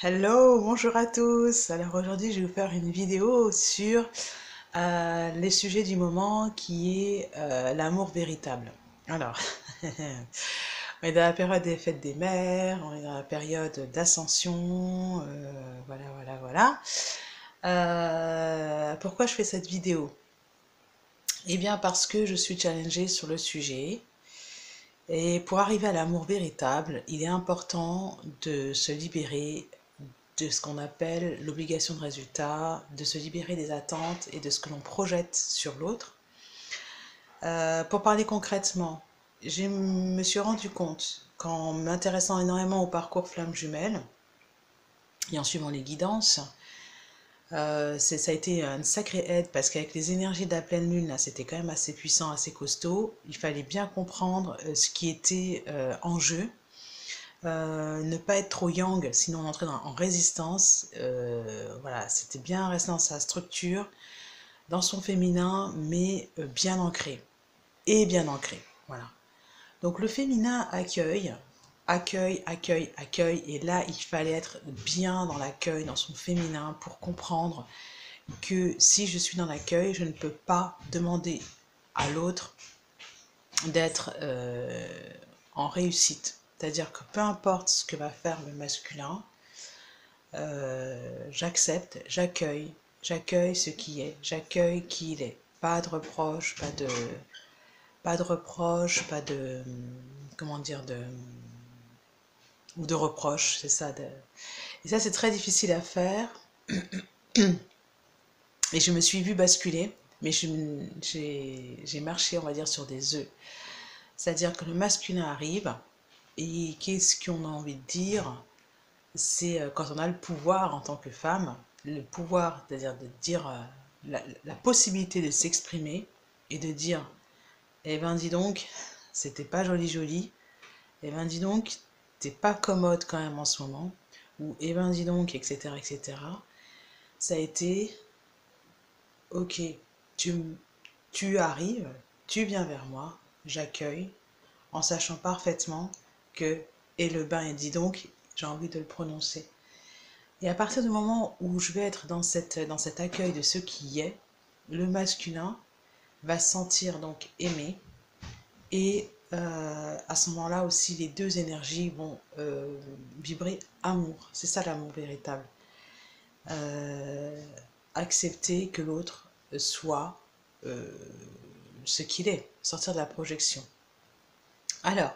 Hello, bonjour à tous. Alors aujourd'hui, je vais vous faire une vidéo sur les sujets du moment qui est l'amour véritable. Alors, on est dans la période des fêtes des mères, on est dans la période d'ascension, voilà. Pourquoi je fais cette vidéo? Eh bien parce que je suis challengée sur le sujet. Et pour arriver à l'amour véritable, il est important de se libérer de ce qu'on appelle l'obligation de résultat, de se libérer des attentes et de ce que l'on projette sur l'autre. Pour parler concrètement, je me suis rendu compte qu'en m'intéressant énormément au parcours flamme jumelle et en suivant les guidances, ça a été une sacrée aide parce qu'avec les énergies de la pleine lune, là, c'était quand même assez puissant, assez costaud. Il fallait bien comprendre ce qui était en jeu. Ne pas être trop yang, sinon on entrait en résistance. Voilà, c'était bien rester dans sa structure, dans son féminin, mais bien ancré. Et bien ancré, voilà. Donc le féminin accueille, accueille. Et là, il fallait être bien dans l'accueil, dans son féminin, pour comprendre que si je suis dans l'accueil, je ne peux pas demander à l'autre d'être en réussite. C'est-à-dire que peu importe ce que va faire le masculin, j'accepte, j'accueille ce qui est, j'accueille qui il est. Pas de reproche, pas de, comment dire, ou de reproche, c'est ça. Et ça, c'est très difficile à faire. Et je me suis vue basculer, mais j'ai marché, on va dire, sur des œufs. C'est-à-dire que le masculin arrive, et qu'est-ce qu'on a envie de dire? C'est quand on a le pouvoir en tant que femme, le pouvoir, c'est-à-dire de dire la possibilité de s'exprimer et de dire, eh ben dis donc, c'était pas joli, eh ben dis donc, t'es pas commode quand même en ce moment, ou eh ben dis donc, etc., etc. Ça a été, ok, tu, tu arrives, tu viens vers moi, j'accueille, en sachant parfaitement que, et le bain, et dis donc, j'ai envie de le prononcer. Et à partir du moment où je vais être dans cet accueil de ce qui est, le masculin va se sentir donc aimé. Et à ce moment-là aussi, les deux énergies vont vibrer amour. C'est ça l'amour véritable. Euh, Accepter que l'autre soit euh, ce qu'il est, sortir de la projection. Alors,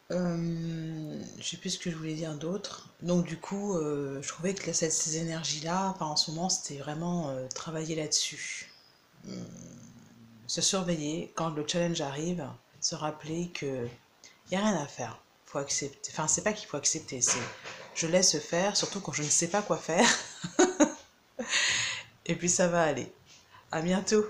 je sais plus ce que je voulais dire d'autre. Donc du coup, je trouvais que ces énergies-là, enfin, en ce moment, c'était vraiment travailler là-dessus. Se surveiller quand le challenge arrive, se rappeler que y a rien à faire. Faut accepter. Enfin, c'est pas qu'il faut accepter, c'est je laisse faire, surtout quand je ne sais pas quoi faire. Et puis ça va aller. À bientôt.